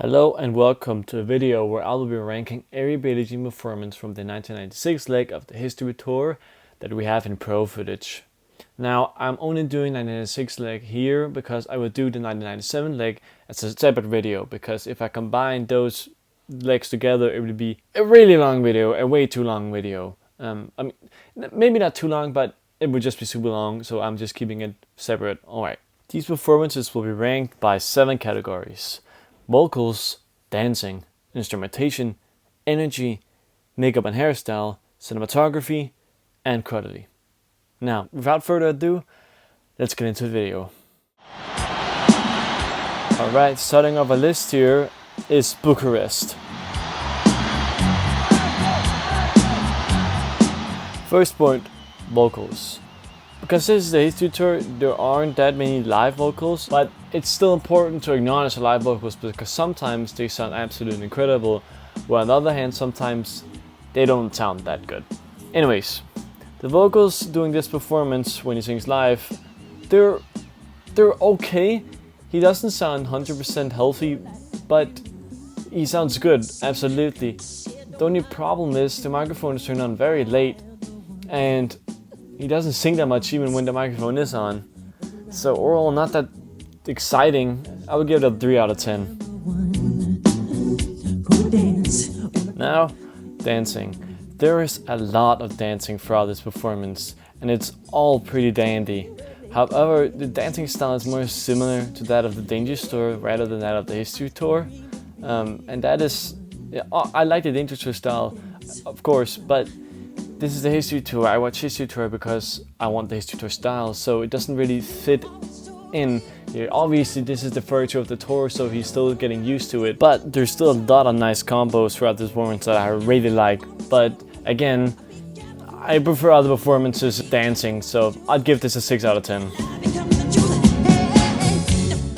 Hello and welcome to a video where I will be ranking every Billie performance from the 1996 leg of the history tour that we have in pro footage. Now, I'm only doing 1996 leg here because I will do the 1997 leg as a separate video, because if I combine those legs together it would be a really long video, a way too long video. I mean, maybe not too long, but it would just be super long, so I'm just keeping it separate. Alright, these performances will be ranked by 7 categories: vocals, dancing, instrumentation, energy, makeup and hairstyle, cinematography, and quality. Now, without further ado, let's get into the video. Alright, starting off a list here is Bucharest. First point, vocals. Because this is the history tour, there aren't that many live vocals, but it's still important to acknowledge the live vocals because sometimes they sound absolutely incredible, while on the other hand, sometimes they don't sound that good. Anyways, the vocals during this performance when he sings live, they're okay. He doesn't sound 100% healthy, but he sounds good, absolutely. The only problem is the microphone is turned on very late, and he doesn't sing that much even when the microphone is on. So overall, not that exciting. I would give it a 3 out of 10. Now, dancing. There is a lot of dancing throughout this performance, and it's all pretty dandy. However, the dancing style is more similar to that of the Dangerous tour rather than that of the History tour. And that is, I like the Dangerous tour style, of course, but this is the History tour. I watch History tour because I want the History tour style, so it doesn't really fit in here. Obviously, this is the first tour of the tour, so he's still getting used to it. But there's still a lot of nice combos throughout this performance that I really like. But again, I prefer other performances dancing, so I'd give this a 6 out of 10.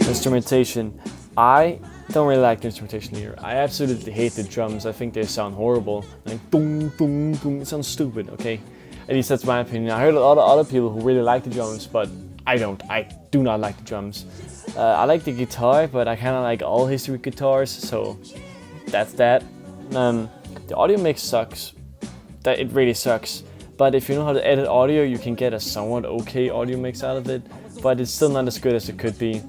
Instrumentation. I don't really like the instrumentation here. I absolutely hate the drums. I think they sound horrible. Like boom, boom, boom. It sounds stupid, okay? At least that's my opinion. I heard a lot of other people who really like the drums, but I don't. I do not like the drums. I like the guitar, but I kind of like all history guitars, so that's that. The audio mix sucks. It really sucks. But if you know how to edit audio, you can get a somewhat okay audio mix out of it, but it's still not as good as it could be.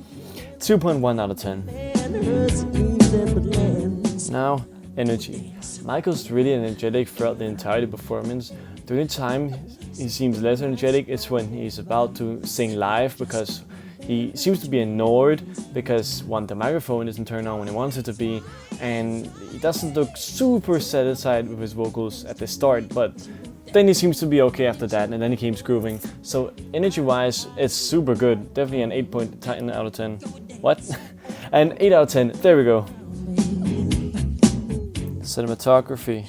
2.1 out of 10. Now, energy. Michael's really energetic throughout the entire performance. The only time he seems less energetic is when he's about to sing live, because he seems to be annoyed because the microphone isn't turned on when he wants it to be, and he doesn't look super satisfied with his vocals at the start, but then he seems to be okay after that, and then he keeps grooving. So energy-wise, it's super good. Definitely an 8.10 out of 10. What? An 8 out of 10. There we go. Cinematography.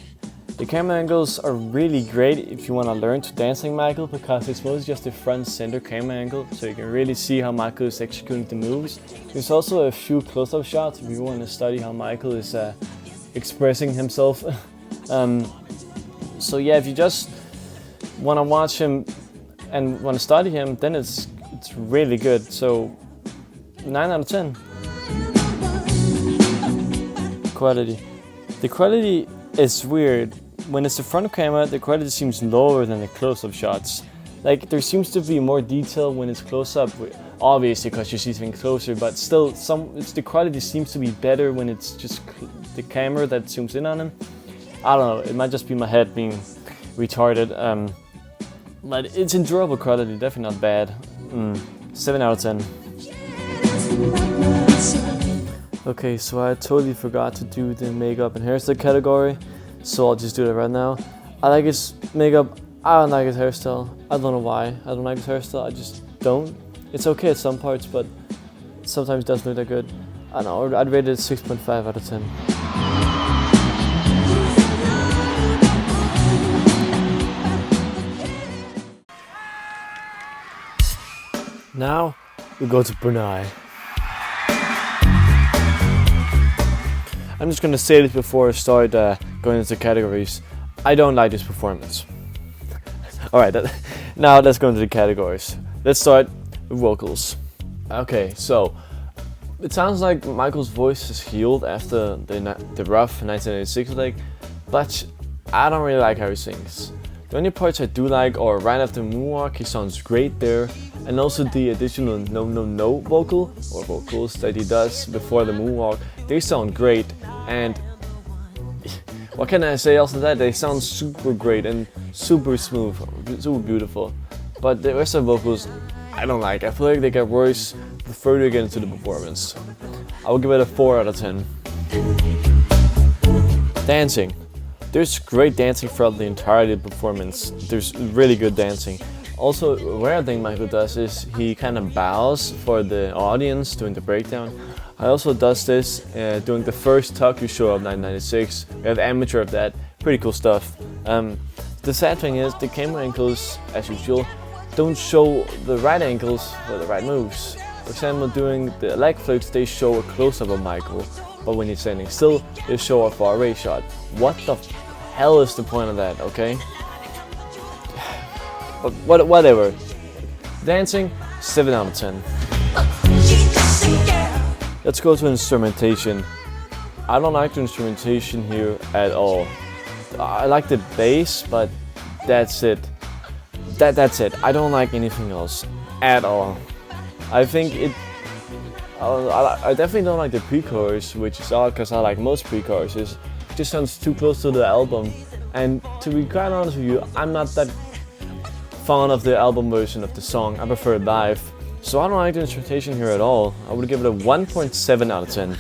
The camera angles are really great if you want to learn to dance like Michael, because it's mostly just the front center camera angle, so you can really see how Michael is executing the moves. There's also a few close-up shots if you want to study how Michael is expressing himself. So yeah, if you just want to watch him and want to study him, then it's really good. So 9 out of 10. Quality. The quality is weird. When it's the front camera, the quality seems lower than the close-up shots. Like, there seems to be more detail when it's close-up, obviously because you see things closer, but still, the quality seems to be better when it's just the camera that zooms in on him. I don't know, it might just be my head being retarded, but it's enjoyable quality, definitely not bad. 7 out of 10. Okay, so I totally forgot to do the makeup and hairstyle category, so I'll just do it right now. I like his makeup, I don't like his hairstyle. I don't know why I don't like his hairstyle, I just don't. It's okay at some parts, but sometimes it doesn't look that good. I don't know, I'd rate it 6.5 out of 10. Now we go to Brunei. I'm just gonna say this before I start going into categories. I don't like this performance. Alright, now let's go into the categories. Let's start with vocals. Okay, so It sounds like Michael's voice is healed after the rough 1986 leg, but I don't really like how he sings. The only parts I do like are right after the moonwalk, he sounds great there, and also the additional no no no vocals that he does before the moonwalk, they sound great. And what can I say else than that? They sound super great and super smooth, super beautiful. But the rest of the vocals, I don't like. I feel like they get worse the further you get into the performance. I will give it a 4 out of 10. Dancing. There's great dancing throughout the entirety of the performance. There's really good dancing. Also, what I think Michael does is he kind of bows for the audience during the breakdown. He also does this during the first Tokyo show of 1996. We have amateur of that. Pretty cool stuff. The sad thing is the camera angles, as usual, don't show the right angles for the right moves. For example, during the leg flips, they show a close-up of Michael, but when he's standing still, they show a far-away shot. What the hell is the point of that, okay? But whatever. Dancing, 7 out of 10. Let's go to instrumentation. I don't like the instrumentation here at all. I like the bass, but that's it. That's it. I don't like anything else at all. I think I definitely don't like the pre-chorus, which is odd because I like most pre-choruses. It just sounds too close to the album. And to be quite honest with you, I'm not that fond of the album version of the song. I prefer it live. So I don't like the instrumentation here at all. I would give it a 1.7 out of 10.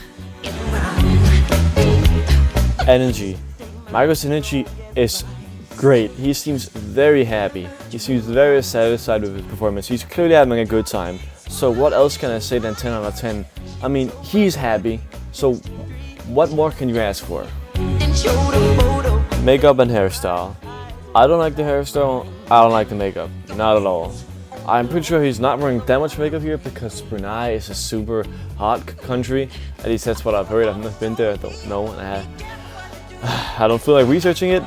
Energy. Michael's energy is great. He seems very happy. He seems very satisfied with his performance. He's clearly having a good time. So what else can I say than 10 out of 10? I mean, he's happy. So what more can you ask for? Makeup and hairstyle. I don't like the hairstyle. I don't like the makeup. Not at all. I'm pretty sure he's not wearing that much makeup here because Brunei is a super hot country. At least that's what I've heard. I've never been there. I don't know. I don't feel like researching it.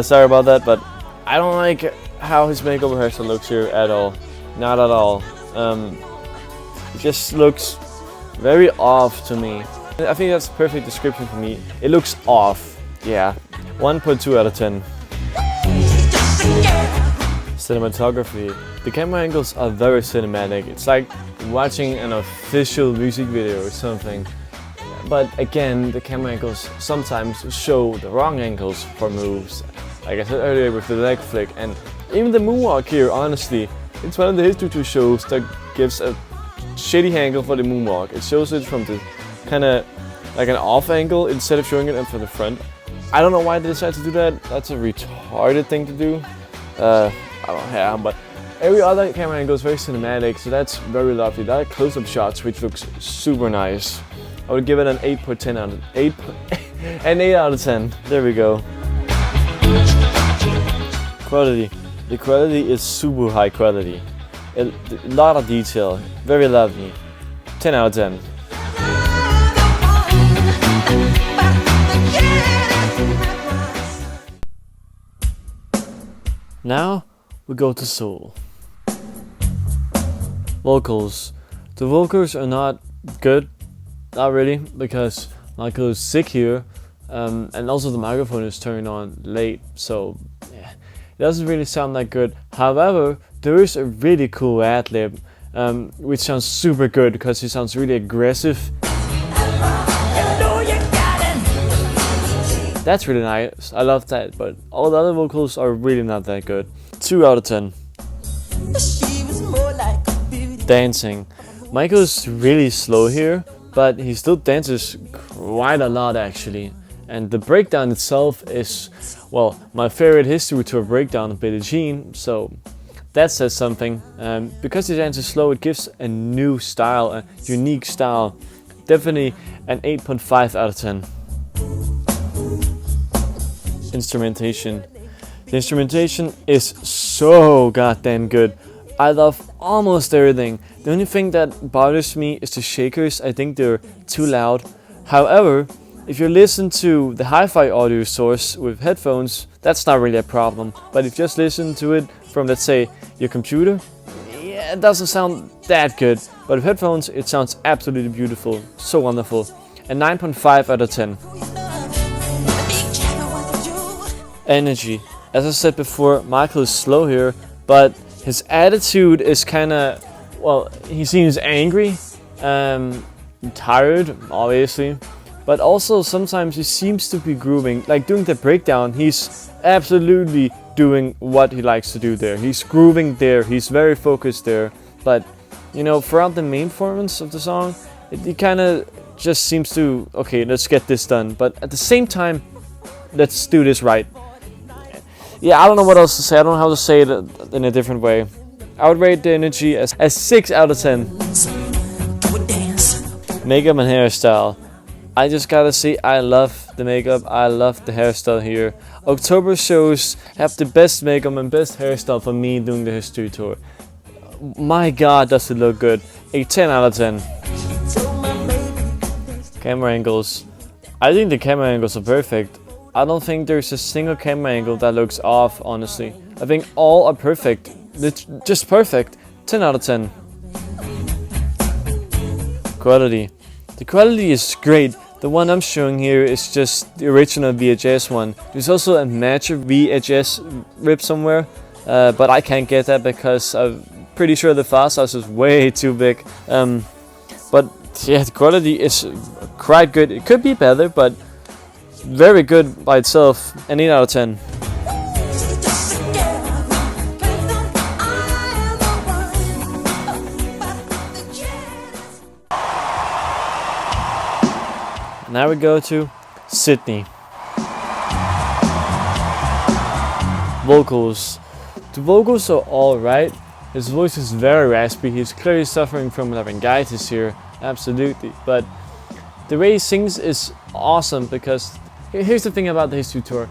Sorry about that, but I don't like how his makeup and hairstyle looks here at all. Not at all. It just looks very off to me. I think that's a perfect description for me. It looks off. Yeah. 1.2 out of 10. Cinematography. The camera angles are very cinematic. It's like watching an official music video or something. But again, the camera angles sometimes show the wrong angles for moves. Like I said earlier with the leg flick, and even the moonwalk here, honestly, it's one of the History Tour shows that gives a shitty angle for the moonwalk. It shows it from the kind of like an off angle instead of showing it from the front. I don't know why they decided to do that. That's a retarded thing to do. I don't know, but every other camera angle is very cinematic, so that's very lovely. That close-up shots, which looks super nice. I would give it an 8.10 out of 8, an 8 out of 10. There we go. Quality. The quality is super high quality. A lot of detail. Very lovely. 10 out of 10. Now we go to Seoul. Vocals. The vocals are not good. Not really, because Michael is sick here, and also the microphone is turned on late, so yeah, it doesn't really sound that good. However, there is a really cool ad-lib, which sounds super good because he sounds really aggressive. That's really nice, I love that, but all the other vocals are really not that good. 2 out of 10. Dancing. Michael's really slow here, but he still dances quite a lot actually. And the breakdown itself is, well, my favorite History Tour breakdown of Billie Jean, so that says something. Because he dances slow, it gives a new style, a unique style. Definitely an 8.5 out of 10. Instrumentation. The instrumentation is so goddamn good. I love almost everything. The only thing that bothers me is the shakers. I think they're too loud. However, if you listen to the hi-fi audio source with headphones, that's not really a problem. But if you just listen to it from, let's say, your computer, yeah, it doesn't sound that good, but with headphones it sounds absolutely beautiful, so wonderful. A 9.5 out of 10. Energy. As I said before, Michael is slow here, but his attitude is kinda, well, he seems angry, tired, obviously, but also sometimes he seems to be grooving. Like during the breakdown, he's absolutely doing what he likes to do there. He's grooving there, he's very focused there, but you know, throughout the main performance of the song, it kinda just seems to, okay, let's get this done, but at the same time, let's do this right. Yeah, I don't know what else to say. I don't know how to say it in a different way. I would rate the energy as 6 out of 10. Makeup and hairstyle. I just gotta say, I love the makeup. I love the hairstyle here. October shows have the best makeup and best hairstyle for me doing the history tour. My god, does it look good. A 10 out of 10. Camera angles. I think the camera angles are perfect. I don't think there's a single camera angle that looks off, honestly. I think all are perfect. It's just perfect. 10 out of 10. Quality. The quality is great. The one I'm showing here is just the original VHS one. There's also a matcher VHS rip somewhere, but I can't get that because I'm pretty sure the file size is way too big. But yeah, the quality is quite good. It could be better, but very good by itself. An 8 out of 10. Now we go to Sydney. Vocals. The vocals are alright. His voice is very raspy. He's clearly suffering from laryngitis here. Absolutely. But the way he sings is awesome because here's the thing about the history tour.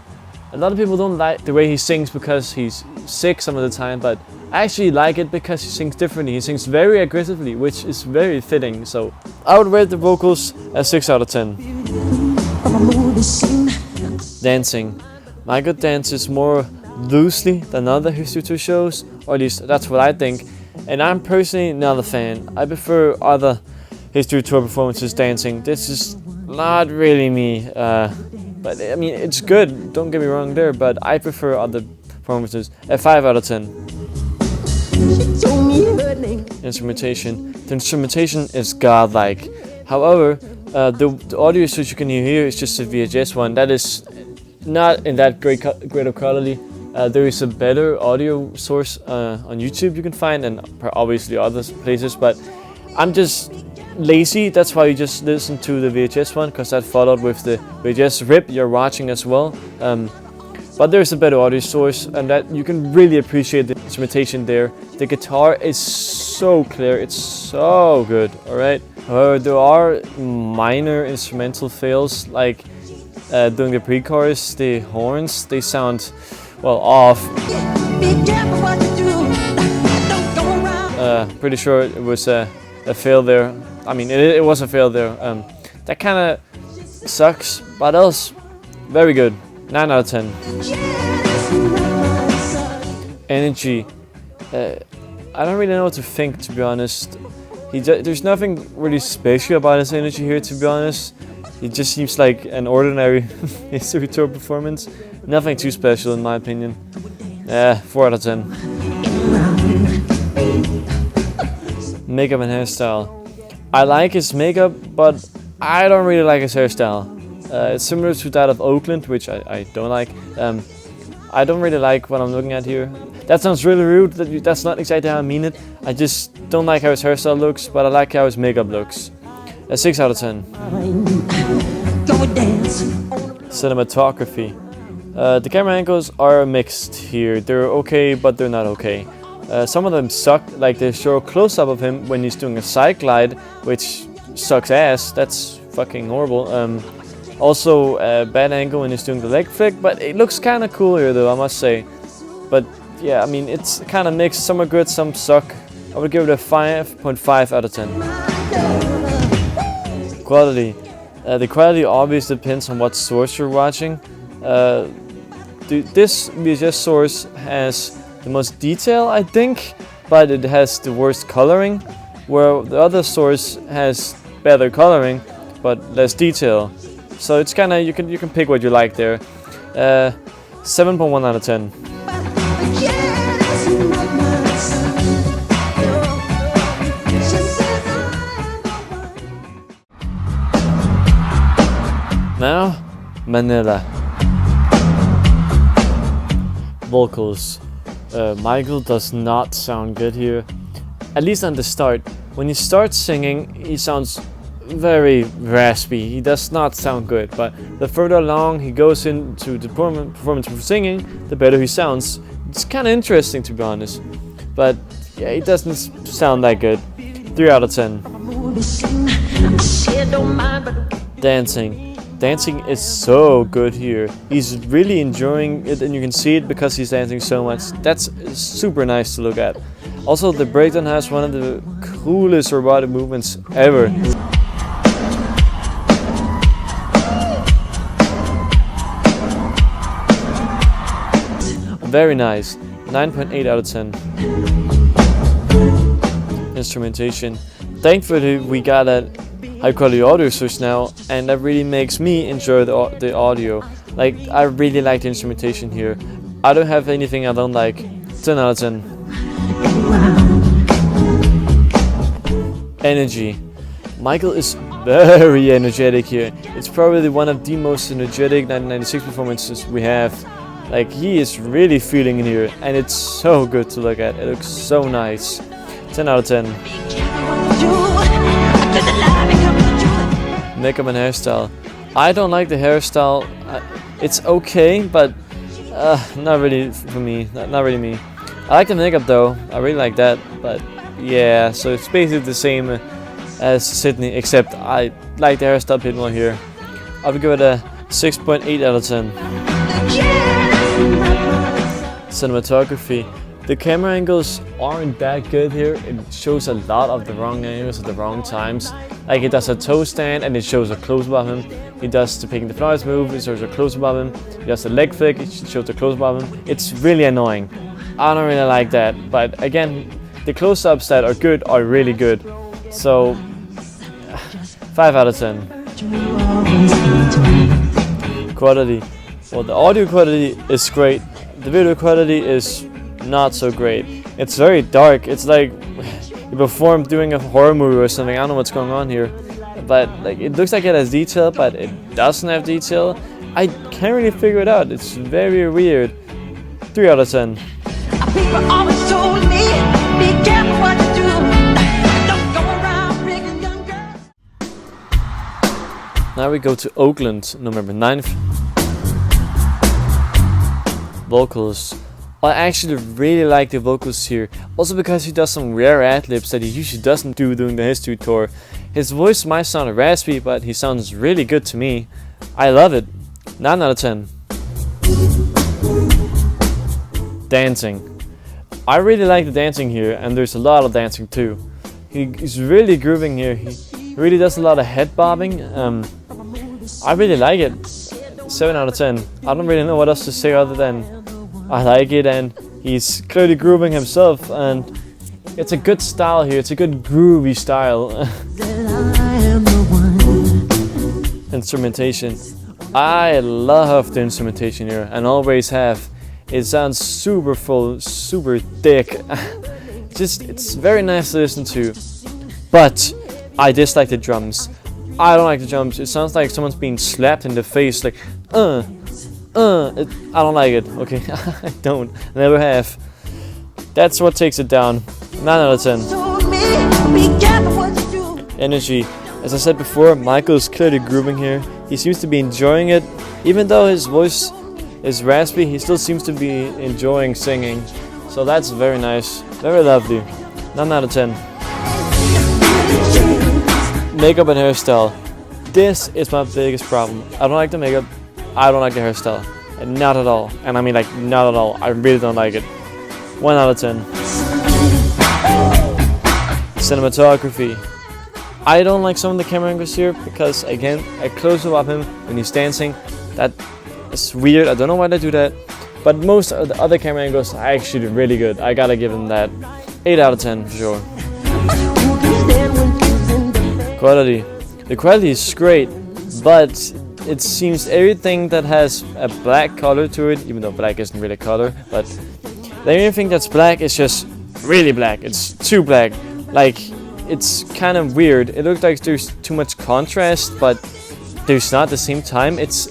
A lot of people don't like the way he sings because he's sick some of the time, but I actually like it because he sings differently. He sings very aggressively, which is very fitting. So I would rate the vocals as 6 out of 10. Dancing. Michael dances more loosely than other history tour shows, or at least that's what I think. And I'm personally not a fan. I prefer other history tour performances dancing. This is not really me. But I mean, it's good, don't get me wrong there, but I prefer other performances. A 5 out of 10. Instrumentation. The instrumentation is godlike. However, the audio source you can hear here is just a VHS one. That is not in that great of quality. There is a better audio source on YouTube you can find, and obviously other places, but I'm just lazy. That's why you just listen to the VHS one, because that followed with the VHS rip you're watching as well. But there's a better audio source, and that you can really appreciate the instrumentation there. The guitar is so clear, it's so good, alright? However, there are minor instrumental fails, like during the pre-chorus, the horns, they sound, well, off. Pretty sure it was a fail there. I mean, it was a fail there. That kind of sucks, but else, very good. 9 out of 10. Energy. I don't really know what to think, to be honest. There's nothing really special about his energy here, to be honest. He just seems like an ordinary history tour performance. Nothing too special, in my opinion. 4 out of 10. Makeup and hairstyle. I like his makeup, but I don't really like his hairstyle. It's similar to that of Auckland, which I don't like. I don't really like what I'm looking at here. That sounds really rude. That's not exactly how I mean it. I just don't like how his hairstyle looks, but I like how his makeup looks. A 6 out of 10. Cinematography. The camera angles are mixed here. They're okay, but they're not okay. Some of them suck, like they show a close-up of him when he's doing a side glide, which sucks ass. That's fucking horrible. Also, a bad angle when he's doing the leg flick, but it looks kind of cool here, though, I must say. But yeah, I mean, it's kind of mixed. Some are good, some suck. I would give it a 5.5 out of 10. Quality. The quality obviously depends on what source you're watching. This VHS source has the most detail, I think, but it has the worst coloring, where the other source has better coloring but less detail. So it's kind of, you can pick what you like there. 7.1 out of 10. Now, Manila. Vocals. Michael does not sound good here, at least on the start. When he starts singing, he sounds very raspy. He does not sound good, but the further along he goes into the performance for singing, the better he sounds. It's kind of interesting, to be honest, but yeah, he doesn't sound that good. 3 out of 10. Dancing is so good here. He's really enjoying it, and you can see it because he's dancing so much. That's super nice to look at. Also, the breakdown has one of the coolest robotic movements ever. Very nice. 9.8 out of 10. Instrumentation. Thankfully, we got a high quality audio source now, and that really makes me enjoy the audio. Like, I really like the instrumentation here. I don't have anything I don't like. 10 out of 10. Energy. Michael is very energetic here. It's probably one of the most energetic 1996 performances we have. Like, he is really feeling in here, and it's so good to look at. It looks so nice. 10 out of 10. Makeup and hairstyle. I don't like the hairstyle. It's okay, but not really for me. Not really me. I like the makeup though. I really like that. But yeah, so it's basically the same as Sydney, except I like the hairstyle a bit more here. I would give it a 6.8 out of 10. Cinematography. The camera angles aren't that good here. It shows a lot of the wrong angles at the wrong times. Like, it does a toe stand and it shows a close-up of him. He does the Picking the Flowers move, it shows a close-up of him. He does the leg flick, it shows a close-up of him. It's really annoying. I don't really like that. But again, the close-ups that are good are really good. So, 5 out of 10. Quality. Well, the audio quality is great. The video quality is not so great. It's very dark. It's like you performed doing a horror movie or something. I don't know what's going on here, but like, it looks like it has detail, but it doesn't have detail. I can't really figure it out. It's very weird. 3 out of 10. People always told me, be careful what you do. Don't go around bringing young girls. Now we go to Auckland, November 9th. Vocals. I actually really like the vocals here, also because he does some rare ad-libs that he usually doesn't do during the history tour. His voice might sound raspy, but he sounds really good to me. I love it. 9 out of 10. Dancing. I really like the dancing here, and there's a lot of dancing too. He's really grooving here. He really does a lot of head bobbing. I really like it. 7 out of 10. I don't really know what else to say other than I like it, and he's clearly grooving himself, and it's a good style here. It's a good groovy style. Instrumentation. I love the instrumentation here, and always have. It sounds super full, super thick. It's very nice to listen to. But I dislike the drums. I don't like the drums. It sounds like someone's being slapped in the face, like, I don't like it. Okay, I don't. Never have. That's what takes it down. 9 out of 10. Energy. As I said before, Michael's clearly grooving here. He seems to be enjoying it. Even though his voice is raspy, he still seems to be enjoying singing. So that's very nice. Very lovely. 9 out of 10. Makeup and hairstyle. This is my biggest problem. I don't like the makeup. I don't like the hairstyle. And not at all. And I mean, like, not at all. I really don't like it. 1 out of 10. Cinematography. I don't like some of the camera angles here because, again, a close-up of him when he's dancing, that is weird. I don't know why they do that. But most of the other camera angles are actually really good. I gotta give him that. 8 out of 10 for sure. Quality. The quality is great, but it seems everything that has a black color to it, even though black isn't really a color, but everything that's black is just really black. It's too black. Like, it's kind of weird. It looks like there's too much contrast, but there's not at the same time. It's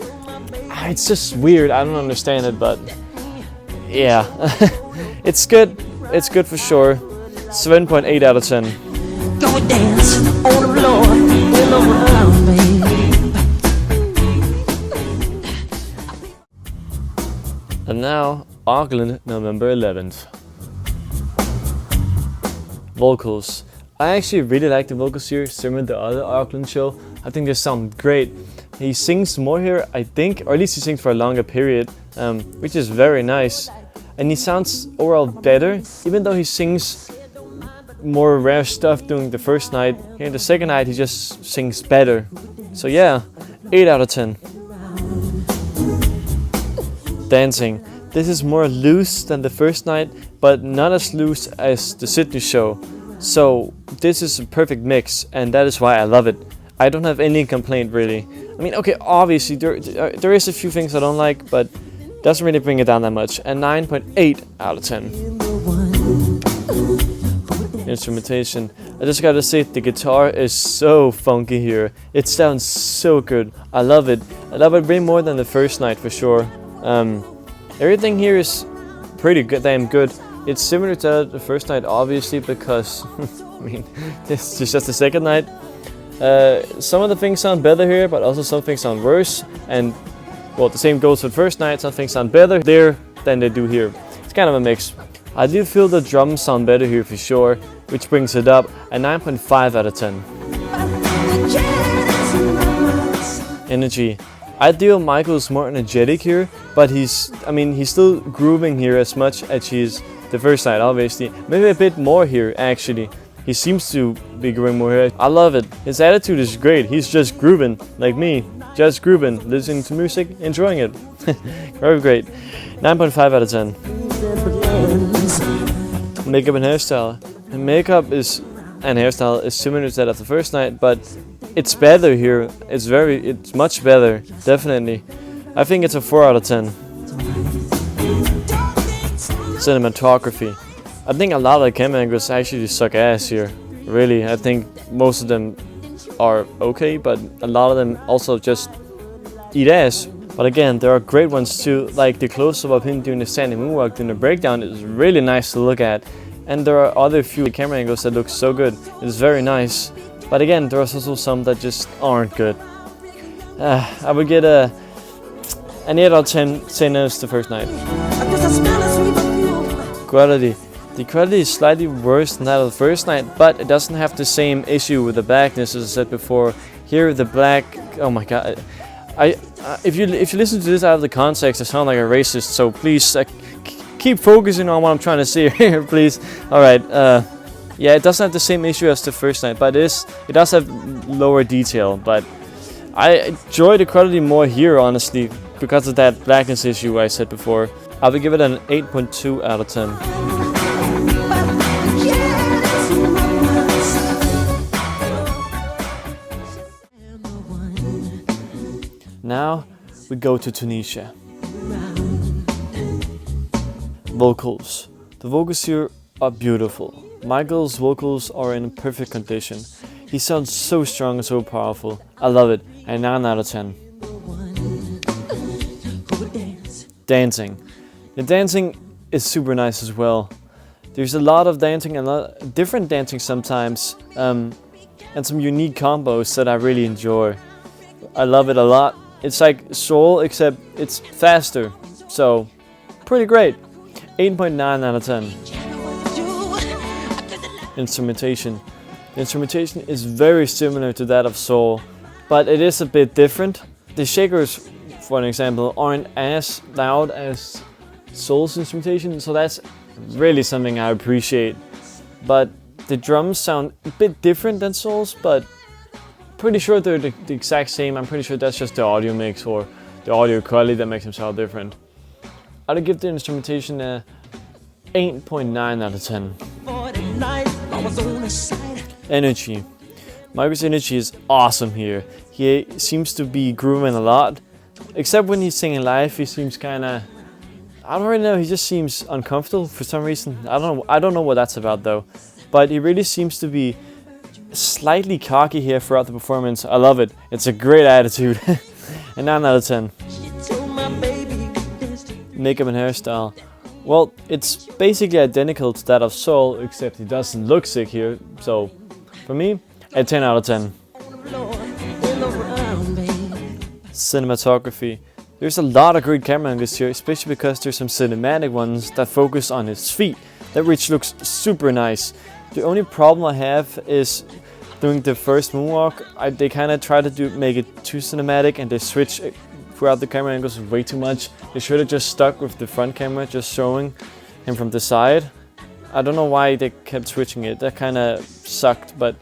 just weird. I don't understand it, but yeah. It's good. It's good for sure. 7.8 out of 10. Go dance on the floor in the round, babe. And now, Auckland, November 11th. Vocals. I actually really like the vocals here, similar to the other Auckland show. I think they sound great. He sings more here, I think, or at least he sings for a longer period, which is very nice. And he sounds overall better, even though he sings more rare stuff during the first night. Here in the second night, he just sings better. So yeah, 8 out of 10. Dancing. This is more loose than the first night, but not as loose as the Sydney show. So this is a perfect mix, and that is why I love it. I don't have any complaint really. I mean, okay, obviously there is a few things I don't like, but doesn't really bring it down that much. And 9.8 out of 10. Instrumentation. I just gotta say, the guitar is so funky here. It sounds so good. I love it. I love it way more than the first night for sure. Everything here is pretty good, damn good. It's similar to the first night, obviously, because I mean, this is just the second night. Some of the things sound better here, but also some things sound worse. And well, the same goes for the first night. Some things sound better there than they do here. It's kind of a mix. I do feel the drums sound better here for sure, which brings it up a 9.5 out of 10. Energy. I feel Michael's more energetic here, but he's still grooving here as much as he's the first night, obviously. Maybe a bit more here, actually. He seems to be grooving more here. I love it. His attitude is great. He's just grooving, like me. Just grooving, listening to music, enjoying it. Very great. 9.5 out of 10. Makeup and hairstyle. The makeup and hairstyle is similar to that of the first night, but it's better here. It's much better, definitely. I think it's a 4 out of 10. Cinematography. I think a lot of the camera angles actually suck ass here. Really, I think most of them are okay, but a lot of them also just eat ass. But again, there are great ones too, like the close-up of him doing the standing moonwalk during the breakdown is really nice to look at. And there are other few camera angles that look so good. It's very nice. But again, there are also some that just aren't good. I would get an 8 out of 10, same as the first night. Quality. The quality is slightly worse than that of the first night, but it doesn't have the same issue with the blackness as I said before. Here the black, oh my god. If you listen to this out of the context, I sound like a racist, so please keep focusing on what I'm trying to say here, please. Alright, yeah, it doesn't have the same issue as the first night, but it does have lower detail, but I enjoy the quality more here, honestly, because of that blackness issue I said before. I would give it an 8.2 out of 10. Now we go to Tunisia. Vocals. The vocals here are beautiful. Michael's vocals are in perfect condition. He sounds so strong and so powerful. I love it. And 9 out of 10. Dancing. The dancing is super nice as well. There's a lot of dancing and a lot of different dancing sometimes. And some unique combos that I really enjoy. I love it a lot. It's like Seoul, except it's faster. So, pretty great. 8.9 out of 10. Instrumentation. The instrumentation is very similar to that of Seoul, but it is a bit different. The shakers, for an example, aren't as loud as Seoul's instrumentation, so that's really something I appreciate. But the drums sound a bit different than Seoul's, but pretty sure they're the exact same. I'm pretty sure that's just the audio mix or the audio quality that makes them sound different. I'd give the instrumentation a 8.9 out of 10. Energy. Michael's energy is awesome here. He seems to be grooving a lot. Except when he's singing live, he seems kinda... I don't really know, he just seems uncomfortable for some reason. I don't know what that's about though. But he really seems to be slightly cocky here throughout the performance. I love it. It's a great attitude. A 9 out of 10. Makeup and hairstyle. Well, it's basically identical to that of Seoul, except he doesn't look sick here. So, for me, a 10 out of 10. Cinematography. There's a lot of great camera angles here, especially because there's some cinematic ones that focus on his feet, which looks super nice. The only problem I have is during the first moonwalk, they kind of try to make it too cinematic, and they switch throughout the camera angles way too much. They should have just stuck with the front camera, just showing him from the side. I don't know why they kept switching it. That kind of sucked, but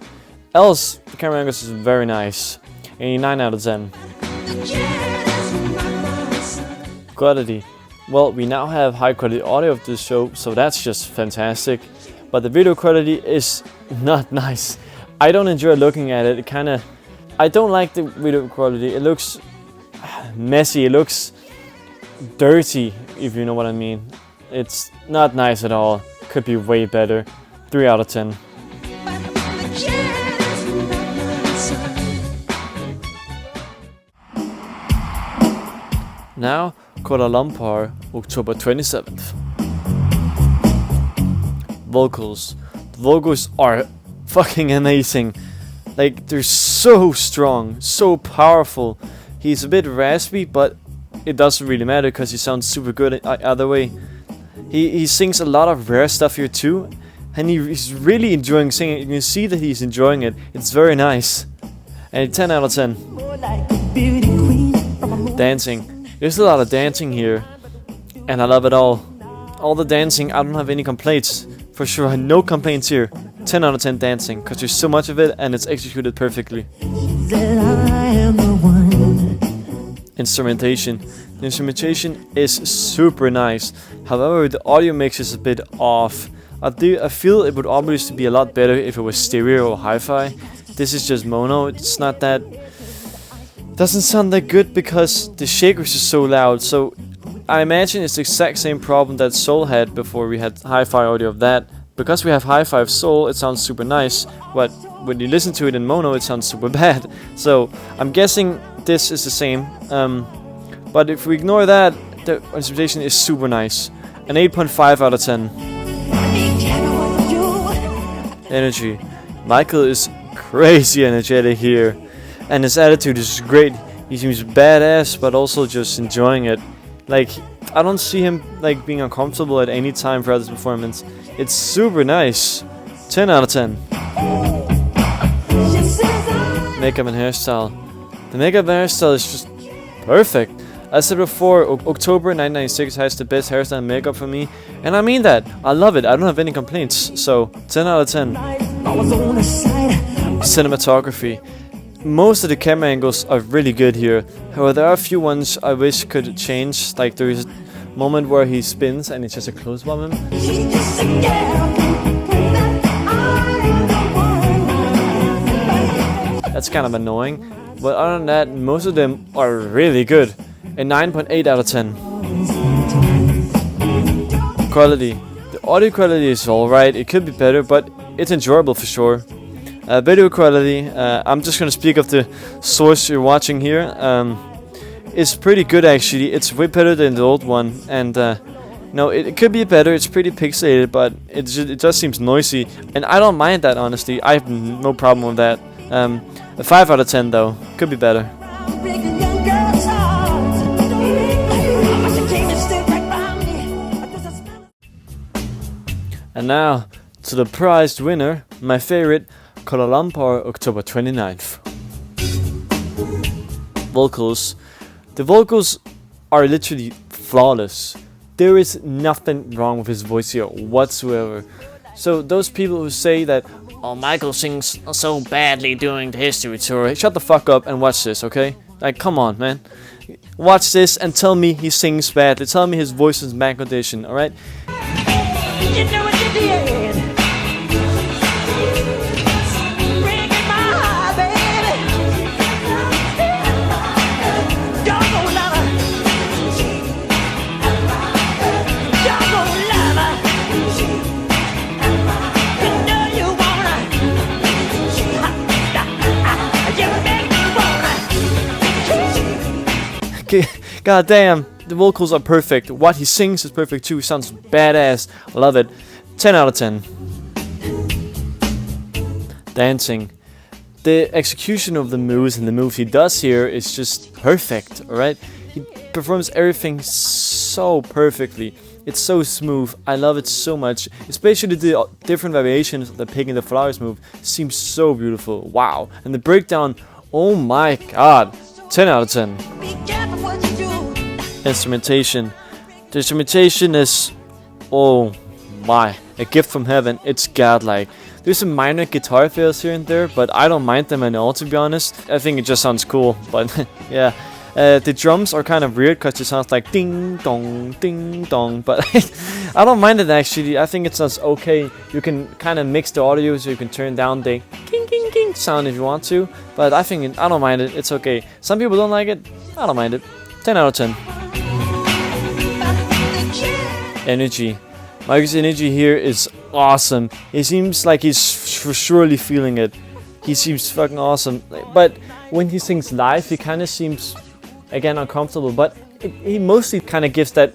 else the camera angles is very nice. A 9 out of 10. Quality. Well, we now have high quality audio of this show, so that's just fantastic. But the video quality is not nice. I don't enjoy looking at it. I don't like the video quality. It looks messy. It looks dirty, if you know what I mean. It's not nice at all. Could be way better. 3 out of 10. Now, Kuala Lumpur, October 27th. Vocals. The vocals are fucking amazing. Like, they're so strong, so powerful. He's a bit raspy, but it doesn't really matter because he sounds super good either way. He sings a lot of rare stuff here too, and he's really enjoying singing. You can see that he's enjoying it. It's very nice. And 10 out of 10. Dancing. There's a lot of dancing here, and I love it all. All the dancing, I don't have any complaints. For sure, no complaints here. 10 out of 10 dancing, because there's so much of it and it's executed perfectly. Instrumentation. The instrumentation is super nice. However, the audio mix is a bit off. I feel it would obviously be a lot better if it was stereo or hi-fi. This is just mono. It's not that... doesn't sound that good because the shakers are so loud. So I imagine it's the exact same problem that Seoul had before we had hi-fi audio of that. Because we have hi-fi of Seoul, it sounds super nice, but when you listen to it in mono, it sounds super bad. So I'm guessing this is the same. But if we ignore that, the instrumentation is super nice. An 8.5 out of 10. Energy. Michael is crazy energetic here. And his attitude is great. He seems badass, but also just enjoying it. Like, I don't see him like being uncomfortable at any time throughout this performance. It's super nice. 10 out of 10. Makeup and hairstyle. The makeup and hairstyle is just perfect. As I said before, October 1996 has the best hairstyle and makeup for me. And I mean that. I love it. I don't have any complaints. So, 10 out of 10. Cinematography. Most of the camera angles are really good here. However, there are a few ones I wish could change. Like there is a moment where he spins and it's just a close-up of him. That's kind of annoying. But other than that, most of them are really good. A 9.8 out of 10. Quality. The audio quality is alright. It could be better, but it's enjoyable for sure. Video quality, I'm just gonna speak of the source you're watching here. It's pretty good actually. It's way better than the old one, and no, it could be better. It's pretty pixelated, but it just seems noisy, and I don't mind that honestly. I have no problem with that. A 5 out of 10 though, could be better. And now to the prized winner, my favorite. Kuala Lumpur, October 29th. Vocals. The vocals are literally flawless. There is nothing wrong with his voice here whatsoever. So those people who say that, oh, Michael sings so badly during the history tour, shut the fuck up and watch this, okay? Like, come on, man. Watch this and tell me he sings badly. Tell me his voice is in bad condition, alright? You know what you did. God damn, the vocals are perfect. What he sings is perfect too. He sounds badass. I love it. 10 out of 10. Dancing. The execution of the moves and the moves he does here is just perfect, alright? He performs everything so perfectly. It's so smooth. I love it so much. Especially the different variations of the Pig in the Flowers move seems so beautiful. Wow. And the breakdown, oh my god. 10 out of 10. Be careful what you do. Instrumentation. The instrumentation is, oh my, a gift from heaven. It's godlike. There's some minor guitar fails here and there, but I don't mind them at all, to be honest. I think it just sounds cool, but yeah. The drums are kind of weird because it sounds like ding dong, but I don't mind it actually. I think it sounds okay. You can kind of mix the audio, so you can turn down the king sound if you want to, but I don't mind it. It's okay. Some people don't like it. I don't mind it. 10 out of 10. Energy. Marcus' energy here is awesome. He seems like he's surely feeling it. He seems fucking awesome. But when he sings live, he kind of seems, again, uncomfortable. But he mostly kind of gives that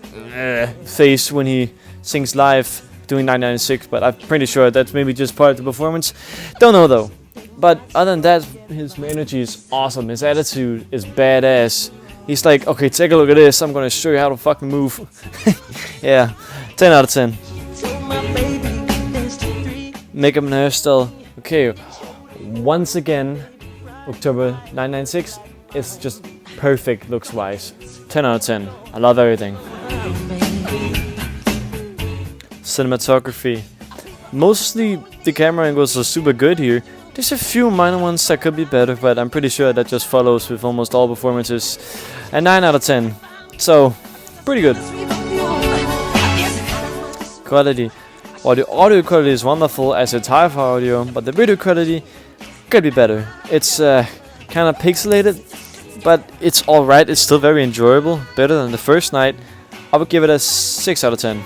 face when he sings live doing 996. But I'm pretty sure that's maybe just part of the performance. Don't know though. But other than that, his energy is awesome. His attitude is badass. He's like, okay, take a look at this. I'm gonna show you how to fucking move. Yeah, 10 out of 10. Makeup and hairstyle. Okay, once again, October 996 is just perfect looks wise. 10 out of 10. I love everything. Cinematography. Mostly the camera angles are super good here. There's a few minor ones that could be better, but I'm pretty sure that just follows with almost all performances. And 9 out of 10. So, pretty good. Quality. Well, the audio quality is wonderful as it's hi-fi audio, but the video quality could be better. It's kind of pixelated, but it's alright. It's still very enjoyable. Better than the first night. I would give it a 6 out of 10.